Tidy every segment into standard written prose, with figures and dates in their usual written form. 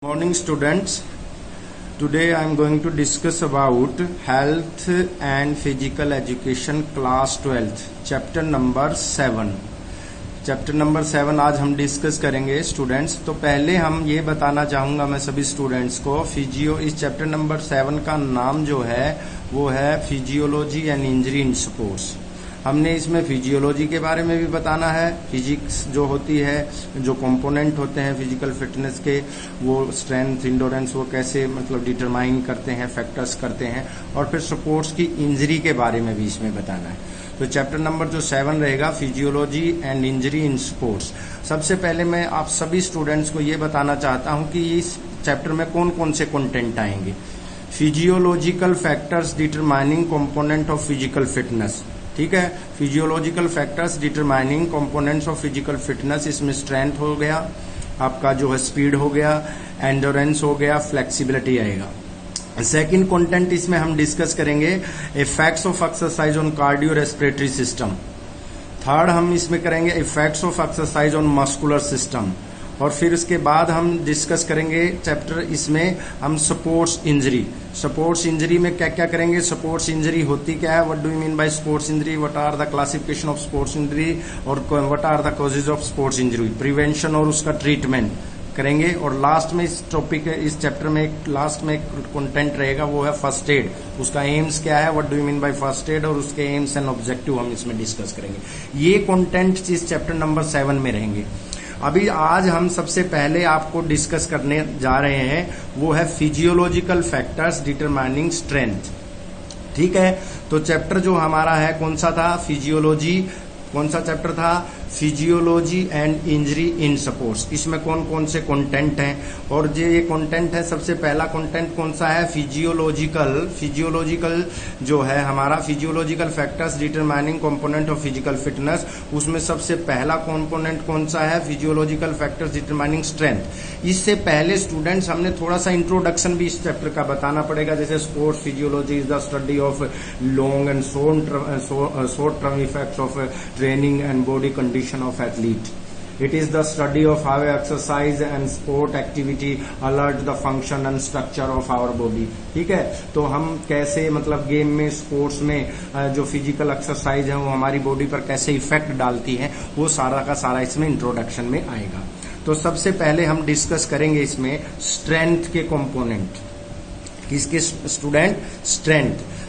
Morning students, today I am going to discuss about health and physical education class 12th chapter number 7 chapter number 7 आज हम discuss करेंगे students. तो पहले हम ये बताना चाहूंगा मैं सभी स्टूडेंट्स को इस चैप्टर नंबर 7 का नाम जो है वो है physiology and injury in sports. हमने इसमें फिजियोलॉजी के बारे में भी बताना है, फिजिक्स जो होती है, जो कंपोनेंट होते हैं फिजिकल फिटनेस के, वो स्ट्रेंथ इंडोरेंस वो कैसे मतलब डिटरमाइन करते हैं, फैक्टर्स करते हैं, और फिर स्पोर्ट्स की इंजरी के बारे में भी इसमें बताना है। तो चैप्टर नंबर जो 7 रहेगा physiology and injury in sports. सबसे पहले मैं आप सभी स्टूडेंट्स को ये बताना चाहता हूं कि इस चैप्टर में कौन कौन से कंटेंट आएंगे। Physiological factors determining component of physical fitness, ठीक है। Physiological factors determining components of physical fitness, इसमें स्ट्रेंथ हो गया, आपका जो है स्पीड हो गया, एंडोरेंस हो गया, फ्लेक्सिबिलिटी आएगा। सेकंड कंटेंट इसमें हम डिस्कस करेंगे effects of exercise on cardio respiratory system. Third हम इसमें करेंगे effects of exercise on muscular system. और फिर उसके बाद हम डिस्कस करेंगे चैप्टर इसमें हम स्पोर्ट्स इंजरी में क्या क्या करेंगे, स्पोर्ट्स इंजरी होती क्या है, what do you mean by sports injury, what are the classification of sports injury, और what are the causes of sports injury, prevention और उसका ट्रीटमेंट करेंगे। और लास्ट में इस टॉपिक इस चैप्टर में लास्ट में एक कंटेंट रहेगा वो है फर्स्ट एड। उसका एम्स क्या है, what do you mean by first aid, और उसके एम्स एंड ऑब्जेक्टिव हम इसमें डिस्कस करेंगे। ये कंटेंट इस चैप्टर नंबर 7 में रहेंगे। अभी आज हम सबसे पहले आपको डिस्कस करने जा रहे हैं वो है फिजियोलॉजिकल फैक्टर्स डिटरमाइनिंग स्ट्रेंथ, ठीक है। तो चैप्टर जो हमारा है कौन सा था, फिजियोलॉजी। कौन सा चैप्टर था, physiology and injury in sports. इसमें कौन कौन से कंटेंट हैं, और जो ये कंटेंट है सबसे पहला कंटेंट कौन सा है, फिजियोलॉजिकल जो है हमारा physiological factors determining component of physical fitness. उसमें सबसे पहला कंपोनेंट कौन सा है, फिजियोलॉजिकल फैक्टर्स डिटरमाइनिंग स्ट्रेंथ। इससे पहले स्टूडेंट्स हमने थोड़ा सा इंट्रोडक्शन भी इस चैप्टर का बताना पड़ेगा, जैसे sports physiology is the study of long and short term effects of training and body condition of athlete. It is the study of how exercise and sport activity alert the function and structure of our body, ठीक है। तो हम कैसे मतलब game में, sports में जो physical exercise है वो हमारी बॉडी पर कैसे इफेक्ट डालती है, वो सारा का सारा इसमें इंट्रोडक्शन में आएगा। तो सबसे पहले हम डिस्कस करेंगे इसमें स्ट्रेंथ के कंपोनेंट। किसके स्टूडेंट,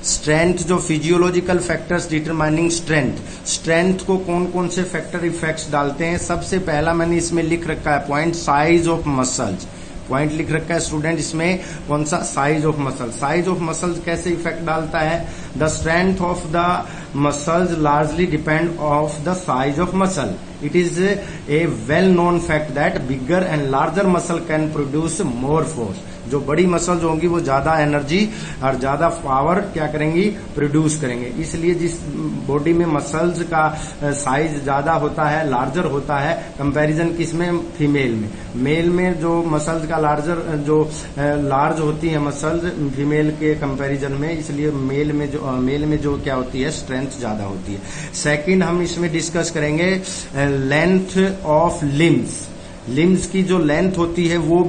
स्ट्रेंथ जो फिजियोलॉजिकल फैक्टर्स डिटरमाइनिंग स्ट्रेंथ को कौन कौन से फैक्टर इफेक्ट्स डालते हैं। सबसे पहला मैंने इसमें लिख रखा है point, size of muscles. Point लिख रखा है स्टूडेंट इसमें कौन सा, size of muscle. Size of muscles कैसे इफेक्ट डालता है, the strength of the muscles largely depend of the size of muscle. It is a well known fact that bigger and larger muscle can produce more force. जो बड़ी muscles होंगी वो ज्यादा energy और ज्यादा पावर क्या करेंगी, प्रोड्यूस करेंगे। इसलिए जिस बॉडी में मसल्स का साइज ज्यादा होता है, लार्जर होता है, कंपैरिजन किसमें, फीमेल में। मेल में जो मसल्स का लार्ज होती है मसल्स फीमेल के कंपैरिजन में, इसलिए मेल में जो क्या होती है, स्ट्रेंथ ज्यादा होती है। सेकंड हम इसमें डिस्कस करेंगे लेंथ ऑफ लिम्स की जो लेंथ होती है वो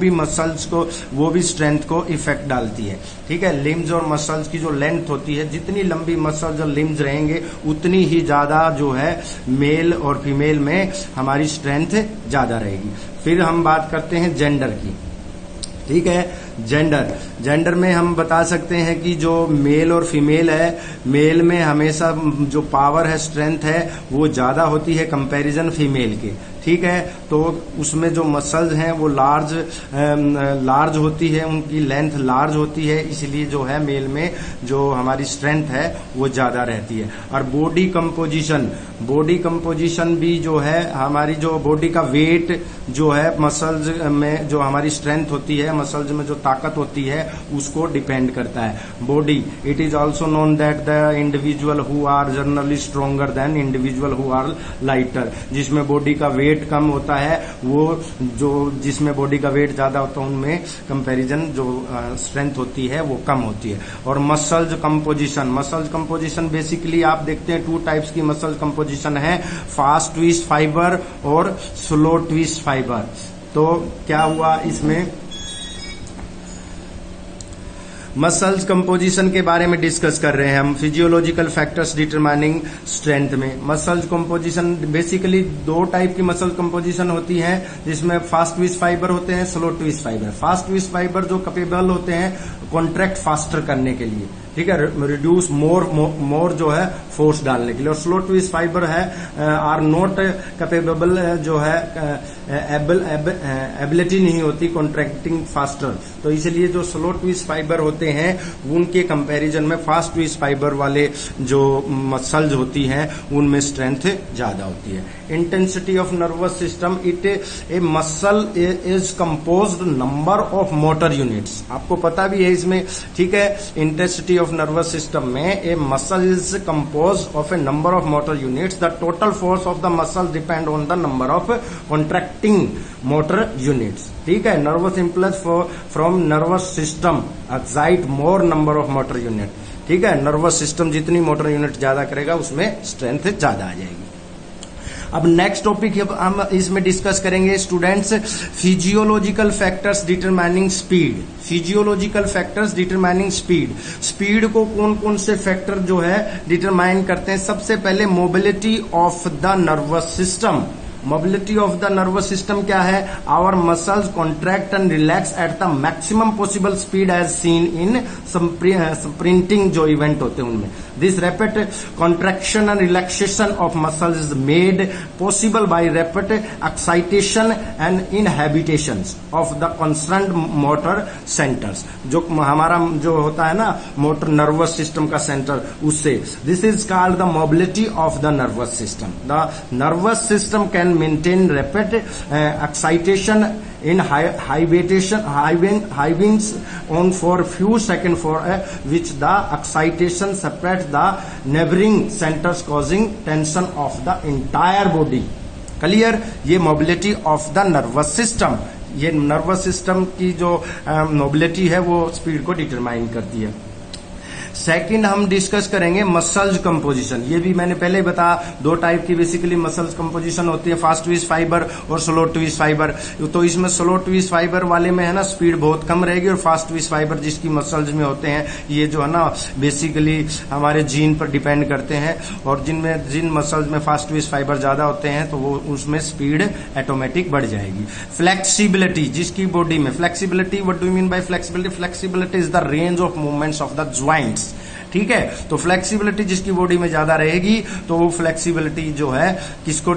भी स्ट्रेंथ को इफेक्ट डालती है, ठीक है। लिम्स और मसल्स की जो लेंथ होती है, जितनी लंबी मसल्स और लिम्स रहेंगे उतनी ही ज्यादा जो है मेल और फीमेल में हमारी स्ट्रेंथ ज्यादा रहेगी। फिर हम बात करते हैं जेंडर की, ठीक है। जेंडर में हम बता सकते हैं कि जो मेल और फीमेल है, मेल में हमेशा जो पावर है, स्ट्रेंथ है, वो ज्यादा होती है कंपैरिजन फीमेल के, ठीक है। तो उसमें जो मसल्स हैं वो लार्ज होती है, उनकी लेंथ लार्ज होती है, इसलिए जो है मेल में जो हमारी स्ट्रेंथ है वो ज्यादा रहती है। और बॉडी कंपोजिशन भी जो है हमारी जो बॉडी का वेट जो है मसल्स में जो हमारी स्ट्रेंथ होती है, मसल्स में जो ताकत होती है उसको डिपेंड करता है body. It is also known that the individual who are generally stronger than individual who are lighter. जिसमें बॉडी का वेट कम होता है, वो जो जिसमें बॉडी का वेट ज्यादा होता है उनमें कंपैरिजन जो स्ट्रेंथ होती है वो कम होती है। और मसल्स कंपोजिशन बेसिकली आप देखते हैं 2 टाइप्स की मसल कंपोजिशन है, फास्ट ट्विस्ट फाइबर और स्लो ट्विस्ट फाइबर। तो क्या हुआ इसमें, मसल्स कंपोजिशन के बारे में डिस्कस कर रहे हैं हम फिजियोलॉजिकल फैक्टर्स डिटरमाइनिंग स्ट्रेंथ में। मसल्स कंपोजिशन बेसिकली दो टाइप की मसल कंपोजिशन होती है, जिसमें फास्ट ट्विस्ट फाइबर होते हैं, slow twist fibre. Fast twist fibre जो कैपेबल होते हैं कॉन्ट्रैक्ट फास्टर करने के लिए, ठीक है, रिड्यूस मोर जो है फोर्स डालने के लिए, और स्लो ट्विस्ट फाइबर है आर नॉट कैपेबल जो है एबिलिटी नहीं होती कॉन्ट्रैक्टिंग फास्टर। तो इसलिए जो स्लो ट्विस्ट फाइबर होते हैं उनके कंपैरिजन में फास्ट ट्विस्ट फाइबर वाले जो मसल्स होती हैं उनमें स्ट्रेंथ ज्यादा होती है। Intensity of nervous system, it A muscle is composed number of motor units. आपको पता भी है इसमें, ठीक है, इंटेंसिटी of nervous system में a muscle is composed of a number of motor units. The total force of the muscle depend on the number of contracting motor units. ठीक है, nervous impulse from nervous system excite more number of motor unit. ठीक है, nervous system जितनी motor unit ज्यादा करेगा उसमें strength ज्यादा आ जाएगी। अब नेक्स्ट टॉपिक हम इसमें डिस्कस करेंगे students, physiological factors determining speed. Physiological factors determining speed, speed को कौन कौन से फैक्टर जो है डिटरमाइन करते हैं। सबसे पहले mobility of the nervous system. Mobility of the nervous system क्या है? Our muscles contract and relax at the maximum possible speed as seen in sprinting जो इवेंट होते हैं उनमें। This rapid contraction and relaxation of muscles is made possible by rapid excitation and inhibition of the concerned motor centres. जो हमारा जो होता है ना मोटर नर्वस सिस्टम का सेंटर, उससे this is called the mobility of the nervous system. The nervous system can maintain rapid excitation in hivings on for few seconds for which the excitation separates the neighboring centers causing tension of the entire body. Clear? ये mobility of the nervous system, ये nervous system की जो mobility है वो speed को determine करती है। Second हम डिस्कस करेंगे मसल्स कंपोजिशन। ये भी मैंने पहले बताया, दो टाइप की बेसिकली मसल्स कंपोजिशन होती है, फास्ट ट्विस्ट फाइबर और स्लो ट्विस्ट फाइबर। तो इसमें स्लो ट्विस्ट फाइबर वाले में है ना स्पीड बहुत कम रहेगी, और फास्ट ट्विस्ट फाइबर जिसकी मसल्स में होते हैं ये जो है ना बेसिकली हमारे जीन पर डिपेंड करते हैं, और जिन मसल्स में फास्ट ट्विस्ट फाइबर ज्यादा होते हैं तो वो उसमें स्पीड ऑटोमेटिक बढ़ जाएगी। फ्लेक्सिबिलिटी, जिसकी बॉडी में flexibility, what do you mean bye flexibility? Flexibility is the range of movements of the joints. ठीक है, तो फ्लेक्सिबिलिटी जिसकी बॉडी में ज्यादा रहेगी तो वो फ्लेक्सिबिलिटी जो है किसको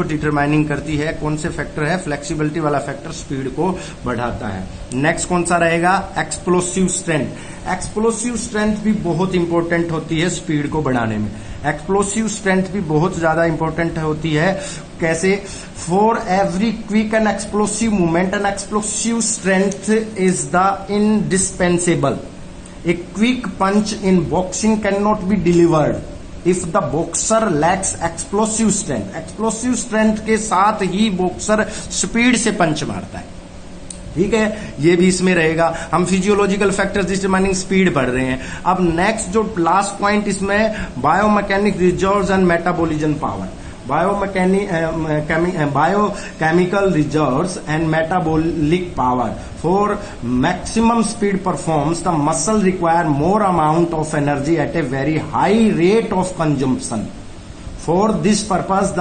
डिटरमाइनिंग करती है, कौन से फैक्टर है? फ्लेक्सिबिलिटी वाला फैक्टर स्पीड को बढ़ाता है। नेक्स्ट कौन सा रहेगा? Explosive strength. एक्सप्लोसिव स्ट्रेंथ भी बहुत इंपॉर्टेंट होती है स्पीड को बढ़ाने में। एक्सप्लोसिव स्ट्रेंथ भी बहुत ज्यादा इंपॉर्टेंट होती है। कैसे? For every quick and explosive movement and explosive strength is the indispensable. A quick punch in boxing cannot be delivered if the boxer lacks explosive strength. Explosive strength के साथ ही boxer speed से पंच मारता है। ठीक है, ये भी इसमें रहेगा। हम फिजियोलॉजिकल फैक्टर्स डिटरमाइनिंग स्पीड पढ़ रहे हैं। अब नेक्स्ट जो लास्ट पॉइंट इसमें biomechanic reserves and metabolism power. biochemical reserves and metabolic power. For maximum speed performance, the muscle require more amount of energy at a very high rate of consumption. For this purpose the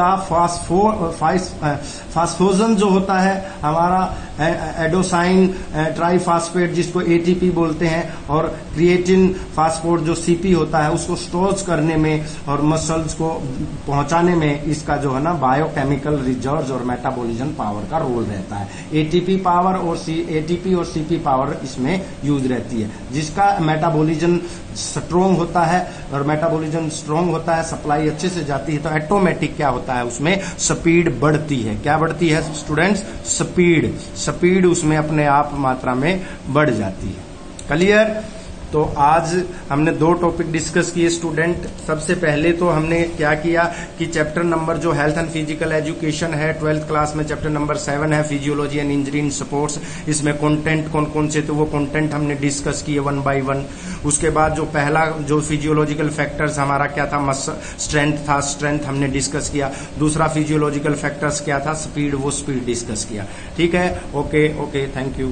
phosphagen जो होता है हमारा एडोसाइन triphosphate जिसको ATP बोलते हैं, और creatine फास्फोट जो CP होता है उसको स्टोर करने में और मसल्स को पहुंचाने में इसका जो है ना बायोकेमिकल रिजर्व्स और मेटाबॉलिज्म पावर का रोल रहता है। एटीपी पावर और एटीपी और सीपी पावर इसमें यूज रहती है। जिसका मेटाबॉलिज्म स्ट्रोंग होता है और मेटाबॉलिज्म स्ट्रोंग होता है, सप्लाई अच्छे से जाती है, तो ऑटोमेटिक क्या होता है उसमें स्पीड बढ़ती है। क्या बढ़ती है स्टूडेंट्स? स्पीड उसमें अपने आप मात्रा में बढ़ जाती है। क्लियर? तो आज हमने दो टॉपिक डिस्कस किए स्टूडेंट। सबसे पहले तो हमने क्या किया कि चैप्टर नंबर जो हेल्थ एंड फिजिकल एजुकेशन है 12th क्लास में चैप्टर नंबर 7 है physiology and injury in sports. इसमें कंटेंट कौन कौन से, तो वो कंटेंट हमने डिस्कस किए 1 by 1। उसके बाद जो पहला जो फिजियोलॉजिकल फैक्टर्स हमारा क्या था, स्ट्रेंथ था, स्ट्रेंथ हमने डिस्कस किया। दूसरा फिजियोलॉजिकल फैक्टर्स क्या था, स्पीड, वो स्पीड डिस्कस किया। ठीक है, ओके, थैंक यू।